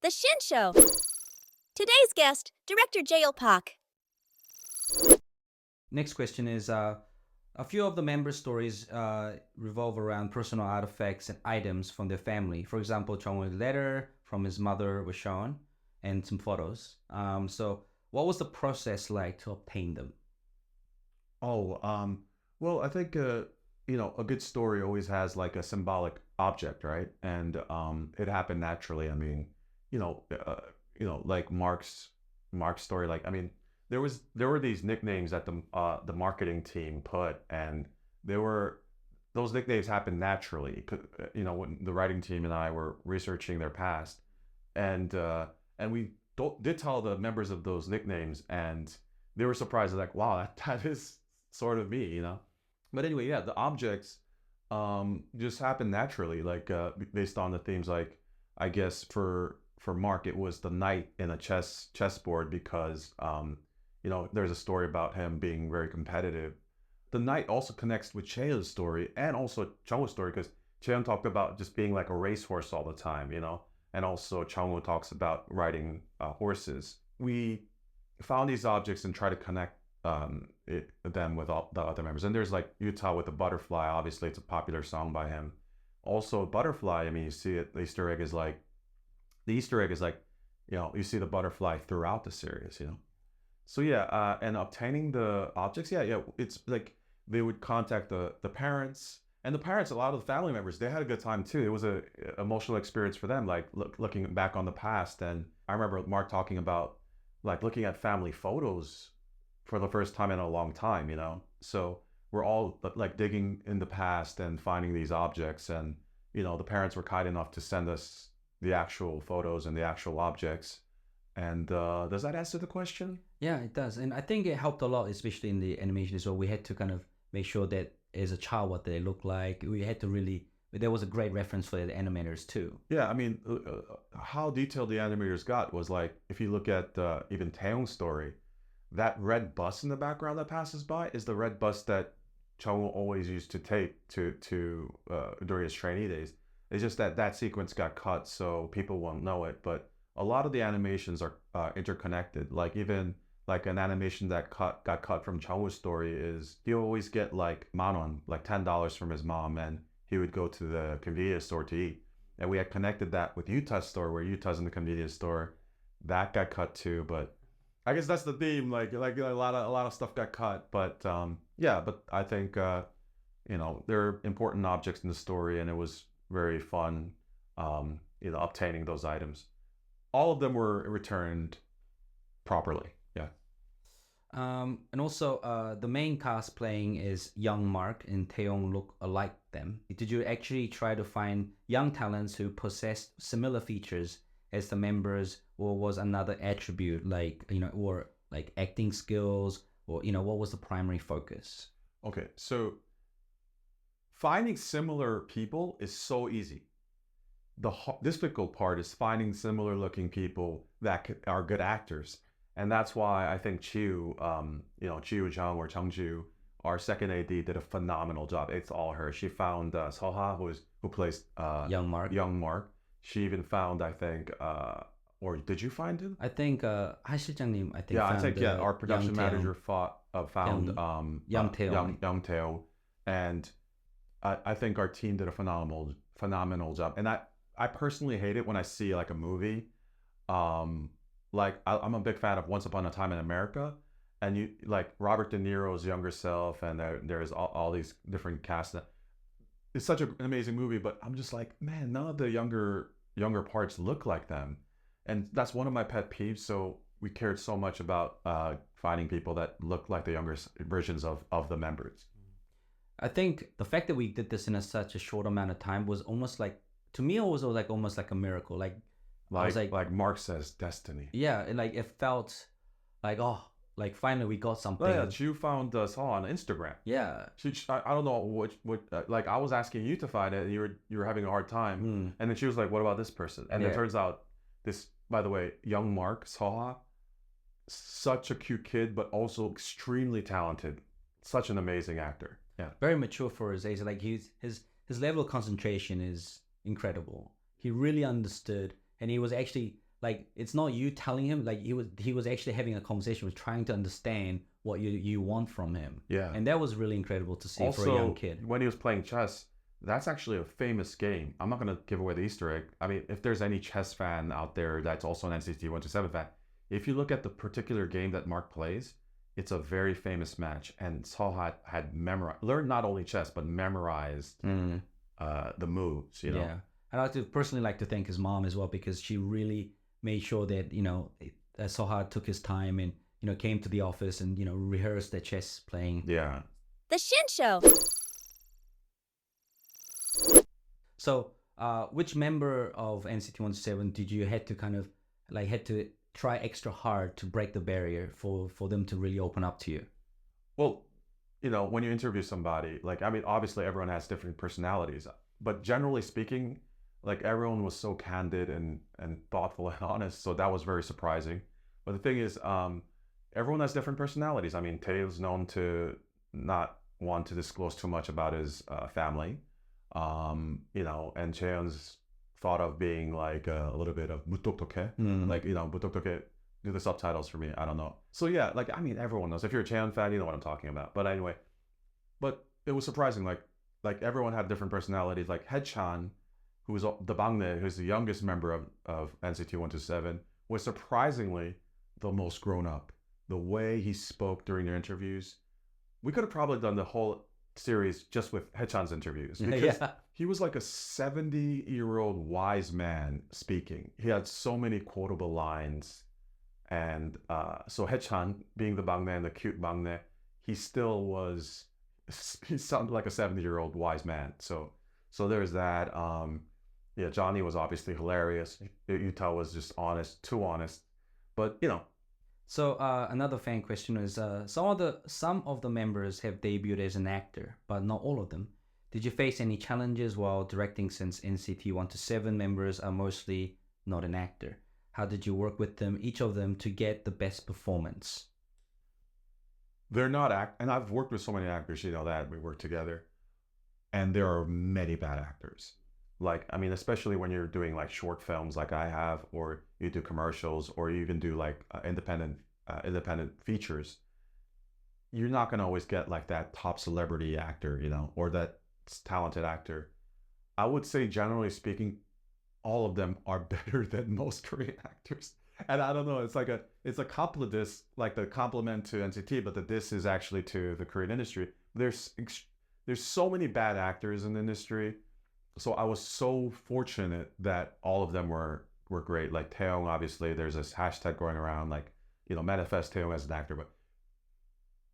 The Shin Show. Today's guest, director Jail Park. Next question is a few of the members' stories revolve around personal artifacts and items from their family. For example, Chongwoo's letter from his mother was shown and some photos. So, what was the process like to obtain them? Oh, well, I think a good story always has like a symbolic object, right? And it happened naturally. I mean, you know, uh, like Mark's story. Like, I mean, there were these nicknames that the marketing team put, and there were those nicknames happened naturally. When the writing team and I were researching their past, and we did tell the members of those nicknames, and they were surprised, like, wow, that is sort of me. But anyway, yeah, the objects just happened naturally, like based on the themes. Like, I guess for Mark, it was the knight in a chessboard because there's a story about him being very competitive. The knight also connects with Cheo's story and also Chungwoo's story because Cheon talked about just being like a racehorse all the time. And also Chungwoo talks about riding horses. We found these objects and try to connect them with all the other members. And there's like Utah with the butterfly. Obviously, it's a popular song by him. Also, butterfly. I mean, you see it. The Easter egg is like, you see the butterfly throughout the series. So yeah, and obtaining the objects, yeah, it's like they would contact the parents, and the parents, a lot of the family members, they had a good time too. It was a emotional experience for them, like looking back on the past. And I remember Mark talking about like looking at family photos for the first time in a long time. So we're all like digging in the past and finding these objects, and the parents were kind enough to send us the actual photos and the actual objects. And does that answer the question? Yeah, it does. And I think it helped a lot, especially in the animation as well. We had to kind of make sure that as a child, what they look like. We had to really, there was a great reference for the animators too. Yeah, I mean, how detailed the animators got was like, if you look at even Taeyong's story, that red bus in the background that passes by is the red bus that Chungwoo always used to take to during his trainee days. It's just that sequence got cut, so people won't know it. But a lot of the animations are interconnected. Like even like an animation that got cut from Chungwoo's story is he always get like manwon, like $10 from his mom, and he would go to the convenience store to eat. And we had connected that with Utah's store, where Utah's in the convenience store. That got cut too, but I guess that's the theme. Like a lot of stuff got cut, but yeah. But I think there are important objects in the story, and it was very fun, obtaining those items. All of them were returned properly. Yeah. And also, the main cast playing is young Mark and Taeyong look alike them. Did you actually try to find young talents who possessed similar features as the members, or was another attribute like, or like acting skills, or, what was the primary focus? Okay, so finding similar people is so easy. The difficult part is finding similar looking people that are good actors. And that's why I think Chiu Chung or Chungju, our second AD, did a phenomenal job. It's all her. She found Soha, who plays Young Mark. Young Mark. She even found, I think, or did you find him? I think Ha 실장님, I think. Yeah, I found, think our production Young manager found Young Taeyong. Young Taeyong, and I think our team did a phenomenal job. And I personally hate it when I see like a movie, like I'm a big fan of Once Upon a Time in America, and you like Robert De Niro's younger self, and there's all these different casts. It's such an amazing movie, but I'm just like, man, none of the younger parts look like them, and that's one of my pet peeves. So we cared so much about finding people that look like the younger versions of the members. I think the fact that we did this in such a short amount of time was almost like, to me, it was like almost like a miracle. Like I was like Mark says, destiny. yeah, like it felt like, oh, like finally we got something. Oh, yeah, you found us all on Instagram. Yeah. I don't know what like I was asking you to find it, and you were having a hard time, and then she was like, "What about this person?" And it turns out this, by the way, young Mark Soha, such a cute kid, but also extremely talented, such an amazing actor. Yeah, very mature for his age. Like his level of concentration is incredible. He really understood, and he was actually like it's not you telling him, like he was actually having a conversation, was trying to understand what you want from him. Yeah. And that was really incredible to see for a Also, young kid. when he was playing chess, that's actually a famous game. I'm not going to give away the Easter egg. I mean, if there's any chess fan out there that's also an NCT 127 fan, if you look at the particular game that Mark plays, it's a very famous match. And Seohat had learned not only chess, but memorized the moves, you know? Yeah. I'd like to personally like to thank his mom as well, because she really made sure that, you know, Sohad took his time and, you know, came to the office and, you know, rehearsed the chess playing. Yeah. The Shin Show. So, which member of NCT 127 did you had to kind of like had to try extra hard to break the barrier for them to really open up to you? Well, you know, when you interview somebody, like, I mean, obviously everyone has different personalities, but generally speaking, like everyone was so candid and thoughtful and honest. So that was very surprising. But the thing is, everyone has different personalities. I mean, Tae's known to not want to disclose too much about his family. You know, and Cheon's thought of being like a little bit of mutoktoke, like, you know, mutoktoke, do the subtitles for me, I don't know. So yeah, like, I mean, everyone knows. If you're a Cheon fan, you know what I'm talking about. But anyway, but it was surprising, like everyone had different personalities. Like Haechan, who was the Bangne, who's the youngest member of NCT 127, was surprisingly the most grown up. The way he spoke during their interviews, we could have probably done the whole series just with Haechan's interviews, because he was like a 70-year-old wise man speaking. He had so many quotable lines, and so Haechan, being the Bangne and the cute Bangne, he sounded like a 70-year-old wise man. So there's that. Yeah, Johnny was obviously hilarious. Yuta was just honest, too honest, but you know. So another fan question is, some of the members have debuted as an actor, but not all of them. Did you face any challenges while directing, since NCT 127 members are mostly not an actor? How did you work with them, each of them, to get the best performance? They're not and I've worked with so many actors, you know, that we work together, and there are many bad actors. Like, I mean, especially when you're doing like short films like I have, or you do commercials, or you even do like independent features, you're not going to always get like that top celebrity actor, you know, or that talented actor. I would say, generally speaking, all of them are better than most Korean actors. And I don't know, it's a compliment, this, like the compliment to NCT, but the diss is actually to the Korean industry. There's so many bad actors in the industry. So I was so fortunate that all of them were great. Like Taeyong, obviously, there's this hashtag going around, like, you know, manifest Taeyong as an actor. But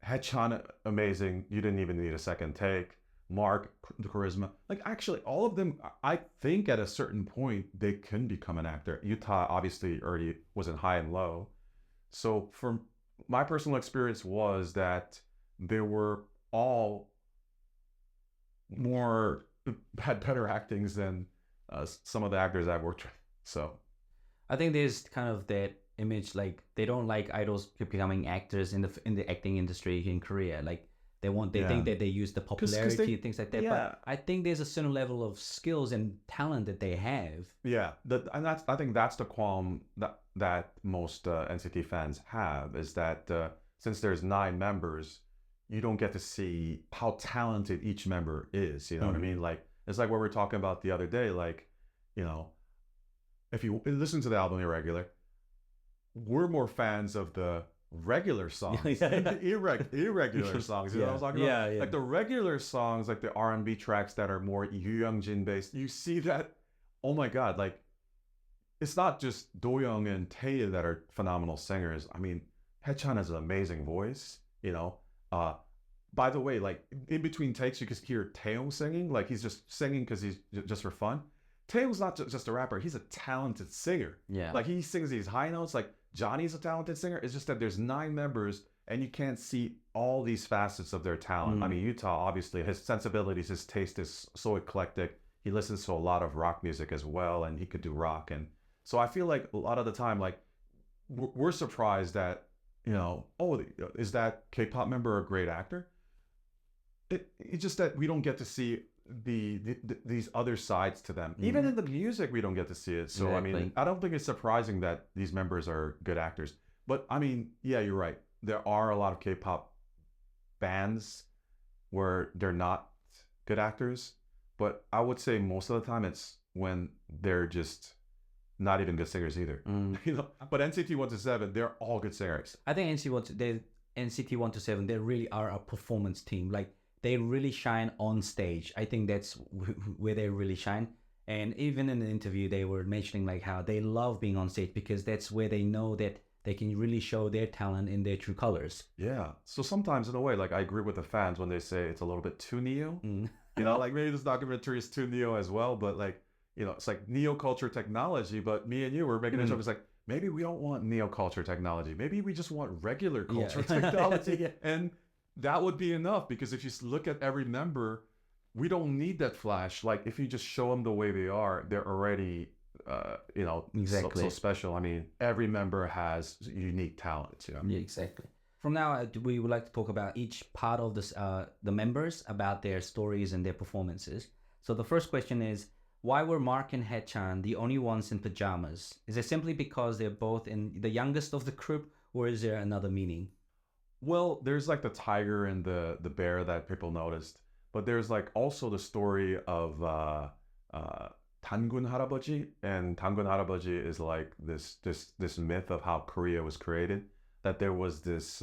Haechan, amazing. You didn't even need a second take. Mark, the charisma. Like, actually, all of them, I think at a certain point, they can become an actor. Yuta, obviously, already was in high and low. So from my personal experience was that they were all had better actings than some of the actors I've worked with. So I think there's kind of that image, like they don't like idols becoming actors in the acting industry in Korea. Like they think that they use the popularity and things like that. Yeah. But I think there's a certain level of skills and talent that they have. Yeah, I think that's the qualm that most NCT fans have, is that since there's 9 members, you don't get to see how talented each member is. You know what I mean? Like, it's like what we were talking about the other day. Like, you know, if you listen to the album Irregular, we're more fans of the regular songs than the irregular songs. You know what I'm talking about? Yeah. Like the regular songs, like the R&B tracks that are more Yu Young-jin based, you see that, oh my God, like, it's not just Do-young and Tae that are phenomenal singers. I mean, Haechan has an amazing voice, you know. By the way, like in between takes, you can hear Taeyong singing. Like he's just singing because he's just for fun. Taeyong's not just a rapper; he's a talented singer. Yeah, like he sings these high notes. Like Johnny's a talented singer. It's just that there's 9 members, and you can't see all these facets of their talent. I mean, Yuta, obviously, his sensibilities, his taste is so eclectic. He listens to a lot of rock music as well, and he could do rock. And so I feel like a lot of the time, like we're surprised that, you know, oh, is that K-pop member a great actor? It's just that we don't get to see these other sides to them. Even in the music, we don't get to see it. So I mean, Exactly. I don't think it's surprising that these members are good actors. But I mean, yeah, you're right. There are a lot of K-pop bands where they're not good actors, but I would say most of the time it's when they're just not even good singers either. You know, but NCT 127, they're all good singers. I think NCT 127, they really are a performance team. Like they really shine on stage. I think that's where they really shine. And even in the interview, they were mentioning like how they love being on stage because that's where they know that they can really show their talent in their true colors. Yeah. So sometimes in a way, like I agree with the fans when they say it's a little bit too neo. You know, like maybe this documentary is too neo as well, but like, you know, it's like neo culture technology, but me and you were making a joke. It's like, maybe we don't want neo culture technology. Maybe we just want regular culture technology. Yeah. And that would be enough because if you look at every member, we don't need that flash. Like if you just show them the way they are, they're already, you know, Exactly. so special. I mean, every member has unique talents. Yeah. Yeah, exactly. From now, we would like to talk about each part of this, the members, about their stories and their performances. So the first question is, why were Mark and Haechan the only ones in pajamas? Is it simply because they're both in the youngest of the group, or is there another meaning? Well, there's like the tiger and the bear that people noticed, but there's like also the story of Tangun Harabaji, and Tangun Harabaji is like this myth of how Korea was created. That there was this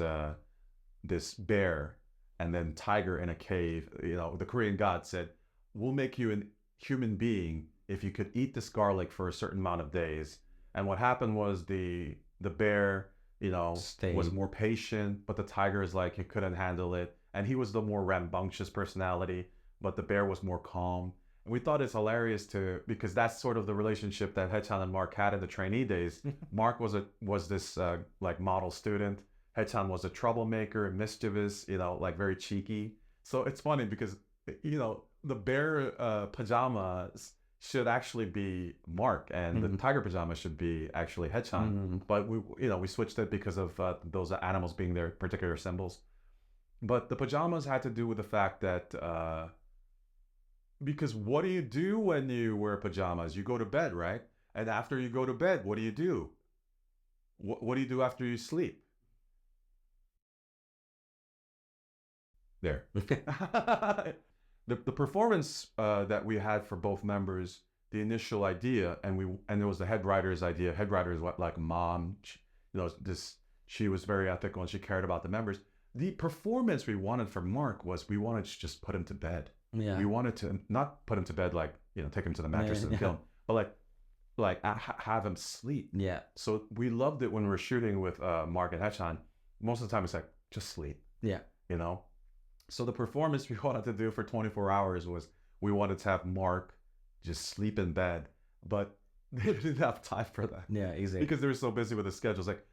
bear and then tiger in a cave. You know, the Korean god said, "We'll make you a human being if you could eat this garlic for a certain amount of days." And what happened was the bear, you know, Stayed. was more patient, but the tiger is like he couldn't handle it, and he was the more rambunctious personality, but the bear was more calm. And we thought it's hilarious because that's sort of the relationship that Haechan and Mark had in the trainee days. Mark was this like model student. Haechan was a troublemaker, mischievous, you know, like very cheeky. So it's funny because you know the bear pajamas should actually be Mark, and the tiger pajamas should be actually Haechan. But we switched it because of those animals being their particular symbols. But the pajamas had to do with the fact that because what do you do when you wear pajamas? You go to bed, right? And after you go to bed, what do you do? What do you do after you sleep? There. The performance that we had for both members, the initial idea, and it was the head writer's idea. Head writer is what, like mom, she was very ethical and she cared about the members. The performance we wanted from Mark was we wanted to just put him to bed. Yeah. We wanted to not put him to bed like, you know, take him to the mattress and kill him, but have him sleep. Yeah. So we loved it when we were shooting with Mark and Haechan. Most of the time it's like, just sleep, Yeah. you know? So the performance we wanted to do for 24 hours was we wanted to have Mark just sleep in bed, but they didn't have time for that. Yeah, exactly. Because they were so busy with the schedules. Like,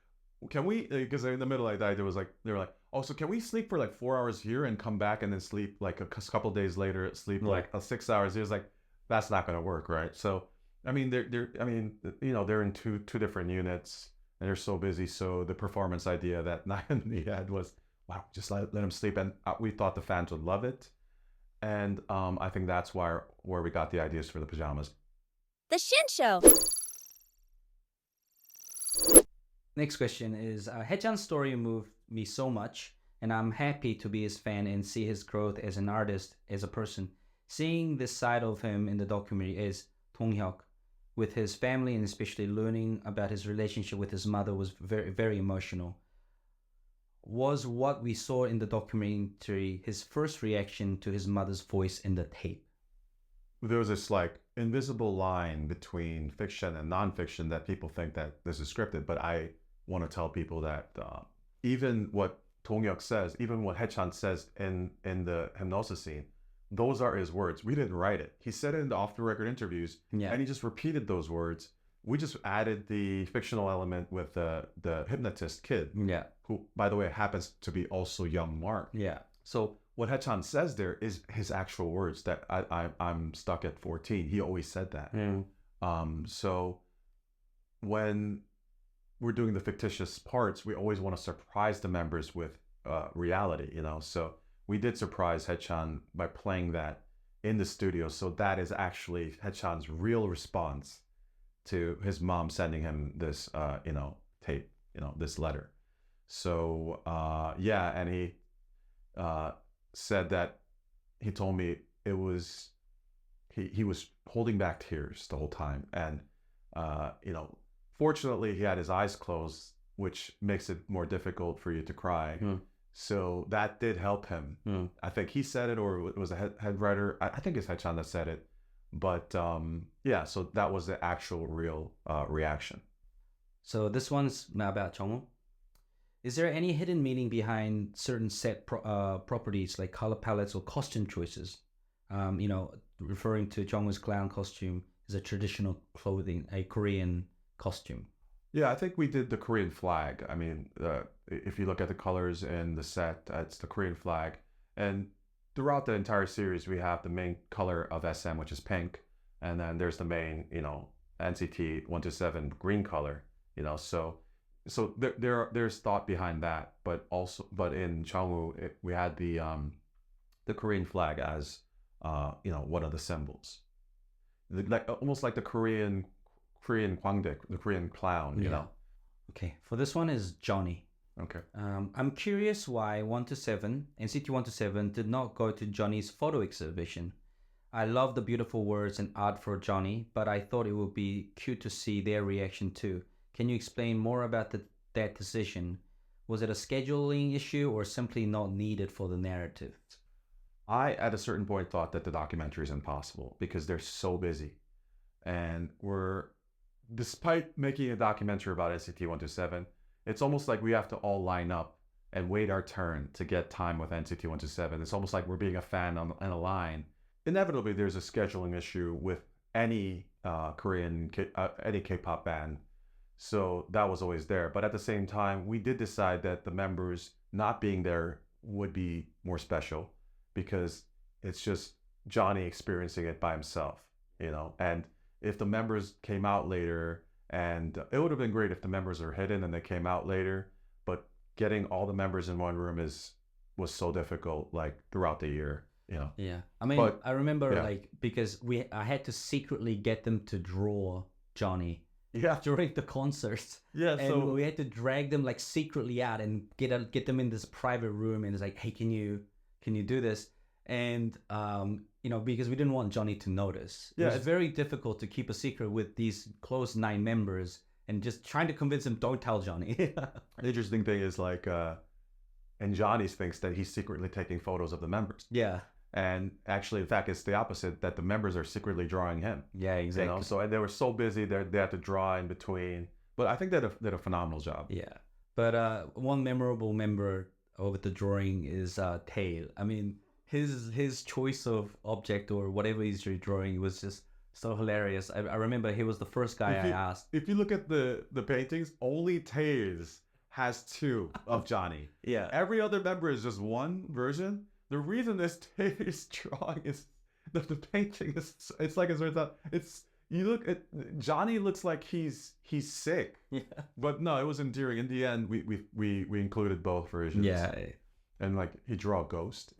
can we, because in the middle of the night, they were like, oh, so can we sleep for like 4 hours here and come back and then sleep like a couple days later, sleep like 6 hours? He was like, that's not going to work, right? So, I mean, they're in two different units and they're so busy. So the performance idea that Nayeon had was, wow, just let him sleep. And we thought the fans would love it. And I think that's where we got the ideas for the pajamas. The Shin Show. Next question is, Haechan's story moved me so much, and I'm happy to be his fan and see his growth as an artist, as a person. Seeing this side of him in the documentary is Donghyuk, with his family and especially learning about his relationship with his mother was very, very emotional. Was what we saw in the documentary his first reaction to his mother's voice in the tape? There was this like invisible line between fiction and nonfiction that people think that this is scripted, but I want to tell people that even what Donghyuk says, even what Haechan says in the hypnosis scene, those are his words. We didn't write it. He said it in the off-the-record interviews, and he just repeated those words. We just added the fictional element with the hypnotist kid, who, by the way, happens to be also young Mark. So what Haechan says there is his actual words that I'm stuck at 14. He always said that. So when we're doing the fictitious parts, we always want to surprise the members with reality, you know. So we did surprise Haechan by playing that in the studio. So that is actually Haechan's real response to his mom sending him this, tape, this letter. So yeah, and he said that he told me it was he was holding back tears the whole time, and fortunately he had his eyes closed, which makes it more difficult for you to cry. So that did help him. I think he said it, or it was a head writer. I think it's Haechan that said it. But yeah, so that was the actual real reaction. So this one's about Jongwoo. Is there any hidden meaning behind certain set properties like color palettes or costume choices? Referring to Jongwoo's clown costume is a traditional clothing, a Korean costume. Yeah, I think we did the Korean flag. I mean, if you look at the colors in the set, it's the Korean flag. And throughout the entire series, we have the main color of SM, which is pink. And then there's the main, NCT 127 green color, so there's thought behind that. But in Jongwoo, we had the Korean flag as, one of the symbols. Almost like the Korean Kwangdae, the Korean clown, Okay, for this one is Johnny. Okay. I'm curious why NCT 127 did not go to Johnny's photo exhibition. I love the beautiful words and art for Johnny, but I thought it would be cute to see their reaction too. Can you explain more about that decision? Was it a scheduling issue or simply not needed for the narrative? I, at a certain point, thought that the documentary is impossible because they're so busy. And despite making a documentary about NCT 127, it's almost like we have to all line up and wait our turn to get time with NCT 127. It's almost like we're being a fan on a line. Inevitably, there's a scheduling issue with any any K-pop band. So that was always there. But at the same time, we did decide that the members not being there would be more special because it's just Johnny experiencing it by himself, and if the members came out later, and it would have been great if the members are hidden and they came out later, but getting all the members in one room was so difficult, like throughout the year, Yeah, I mean, I remember because I had to secretly get them to draw Johnny. Yeah. During the concerts. Yeah. And so we had to drag them like secretly out and get them in this private room, and it's like, hey, can you do this? And because we didn't want Johnny to notice. Yeah, it was very difficult to keep a secret with these close 9 members and just trying to convince them, don't tell Johnny. The interesting thing is and Johnny thinks that he's secretly taking photos of the members. Yeah. And actually, in fact, it's the opposite, that the members are secretly drawing him. Yeah, exactly. So and they were so busy, they had to draw in between. But I think they did a phenomenal job. Yeah. But one memorable member of the drawing is Tae. I mean, his choice of object or whatever he's drawing was just so hilarious. I remember he was the first guy I asked. If you look at the paintings, only Tae's has 2 of Johnny. Yeah. Every other member is just one version. The reason this Tae's drawing is that the painting is, it's like it turns out, you look at Johnny, looks like he's sick. Yeah. But no, it was endearing. In the end, we included both versions. Yeah. And he drew a ghost.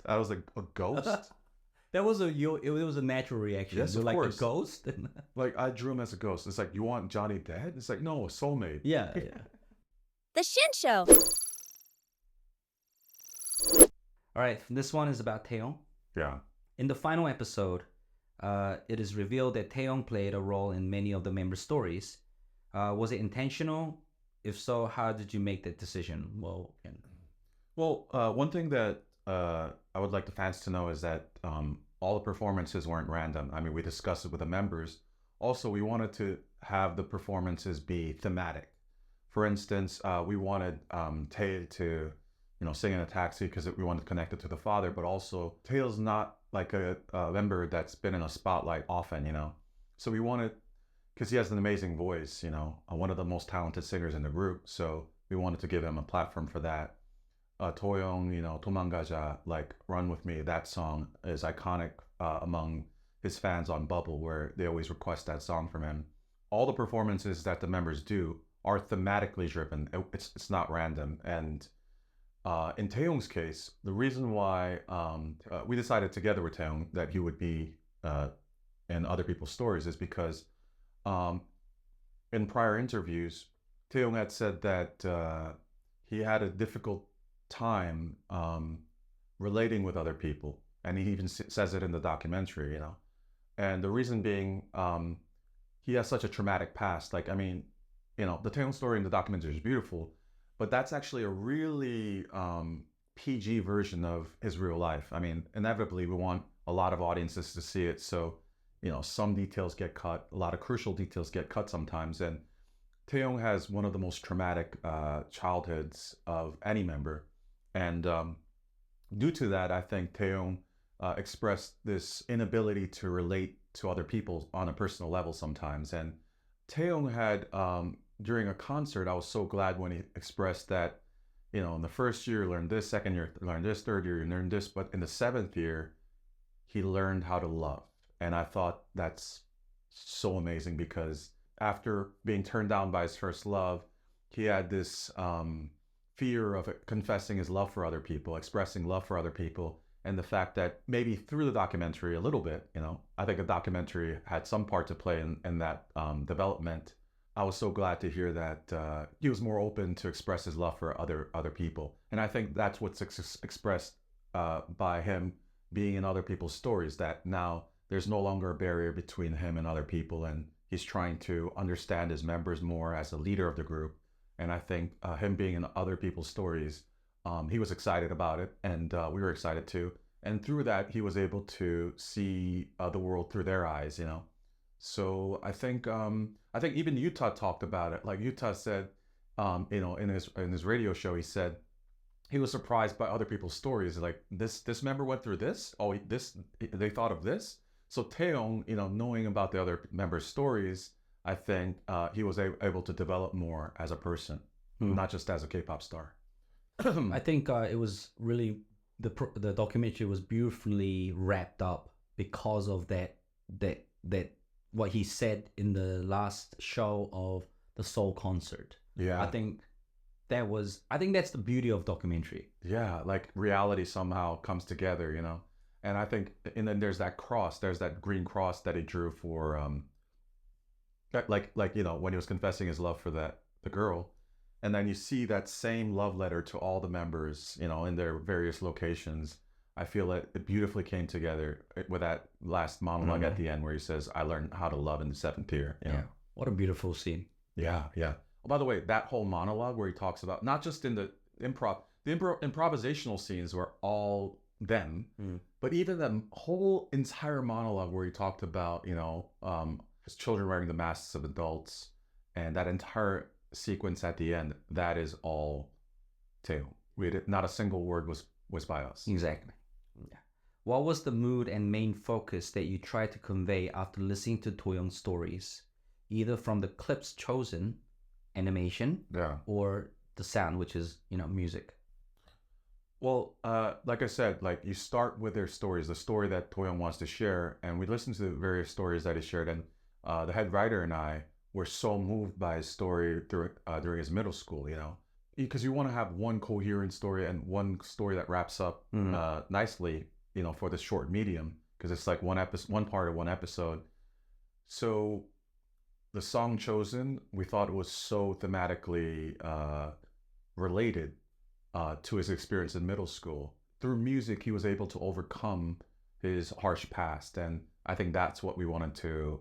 I was like, a ghost? It was a natural reaction. Yes, of course. course. A ghost. I drew him as a ghost. It's like, you want Johnny dead? It's like, no, a soulmate. Yeah. The Shin Show. All right, this one is about Taeyong. Yeah. In the final episode, it is revealed that Taeyong played a role in many of the members' stories. Was it intentional? If so, how did you make that decision? Well, one thing that I would like the fans to know is that all the performances weren't random. I mean, we discussed it with the members. Also, we wanted to have the performances be thematic. For instance, we wanted Tae to, sing in a taxi because we wanted to connect it to the father, but also Tae's not like a member that's been in a spotlight often, So we wanted, because he has an amazing voice, one of the most talented singers in the group. So we wanted to give him a platform for that. Toyoung, 도망가자, Run With Me, that song is iconic among his fans on Bubble, where they always request that song from him. All the performances that the members do are thematically driven. It's not random. And in Taeyong's case, the reason why we decided together with Taeyong that he would be in other people's stories is because um, in prior interviews, Taeyong had said that he had a difficult time relating with other people, and he even says it in the documentary, you know. And the reason being, he has such a traumatic past. Like, I mean, you know, the Taeyong story in the documentary is beautiful, but that's actually a really PG version of his real life. I mean, inevitably, we want a lot of audiences to see it, so you know, some details get cut, a lot of crucial details get cut sometimes, and Taeyong has one of the most traumatic childhoods of any member, and due to that, I think Taeyong expressed this inability to relate to other people on a personal level sometimes. And Taeyong had, during a concert, I was so glad when he expressed that, you know, in the first year, you learned this, second year, you learned this, third year, you learned this, but in the seventh year, he learned how to love. And I thought that's so amazing because after being turned down by his first love, he had this fear of confessing his love for other people, expressing love for other people, and the fact that maybe through the documentary a little bit, you know, I think a documentary had some part to play in that development. I was so glad to hear that he was more open to express his love for other people, and I think that's what's expressed by him being in other people's stories. That now there's no longer a barrier between him and other people, and he's trying to understand his members more as a leader of the group. And I think him being in other people's stories, he was excited about it, and we were excited too. And through that, he was able to see the world through their eyes, you know. So I think even Utah talked about it. Like Utah said, you know, in his radio show, he said he was surprised by other people's stories. Like this member went through this. Oh, this they thought of this. So Taeyong, you know, knowing about the other members' stories, I think he was able to develop more as a person, not just as a K-pop star. I think it was really the documentary was beautifully wrapped up because of that what he said in the last show of the Seoul concert. Yeah, I think that's the beauty of documentary. Yeah, like reality somehow comes together, you know. And I think, and then there's that cross, there's that green cross that he drew for like you know, when he was confessing his love for the girl, and then you see that same love letter to all the members, you know, in their various locations. I feel that it beautifully came together with that last monologue at the end where he says, "I learned how to love in the seventh year." You know? Yeah, what a beautiful scene. Yeah, yeah. Oh, by the way, that whole monologue where he talks about not just in the improvisational scenes were all them, but even the whole entire monologue where he talked about, you know, his children wearing the masks of adults, and that entire sequence at the end, that is all Taeyong. Not a single word was by us. Exactly. Yeah. What was the mood and main focus that you tried to convey after listening to Taeyong's stories, either from the clips chosen, animation, or the sound, which is, you know, music? Well, like I said, like you start with their stories, the story that Taeyong wants to share, and we listened to the various stories that he shared, and the head writer and I were so moved by his story during his middle school, you know, because you want to have one coherent story and one story that wraps up nicely, you know, for the short medium, because it's like one part of one episode. So the song chosen, we thought it was so thematically related to his experience in middle school. Through music, he was able to overcome his harsh past, and I think that's what we wanted to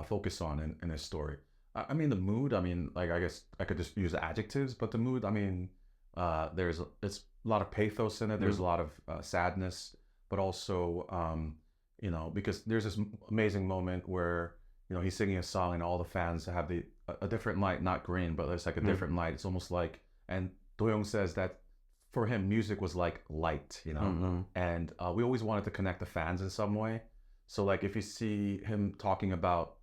focus on in his story. I mean, the mood, I mean, like, I guess I could just use adjectives, but the mood, I mean, it's a lot of pathos in it. There's a lot of sadness, but also, you know, because there's this amazing moment where, you know, he's singing a song and all the fans have a different light, not green, but it's like a different light. It's almost like, and Doyoung says that for him, music was like light, you know, and we always wanted to connect the fans in some way. So like if you see him talking about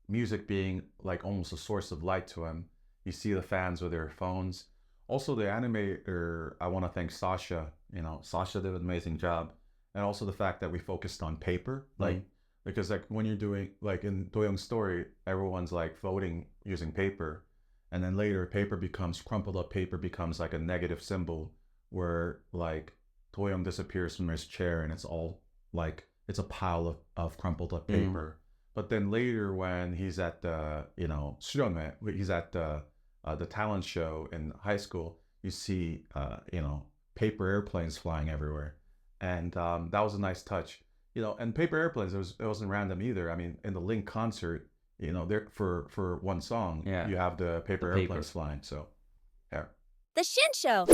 music being like almost a source of light to him, you see the fans with their phones. Also the animator, I want to thank Sasha, you know, Sasha did an amazing job. And also the fact that we focused on paper, like, because like when you're doing, like in Doyoung's story, everyone's like voting using paper. And then later, paper becomes crumpled up paper becomes like a negative symbol where like Toyoung disappears from his chair and it's all like it's a pile of crumpled up paper. But then later when he's at the, 수련회, he's at the talent show in high school, you see, paper airplanes flying everywhere. And that was a nice touch. And paper airplanes, it wasn't random either. I mean, in the Link concert, there for one song, Yeah. you have the paper The airplanes paper. flying. So, yeah. The Shin Show.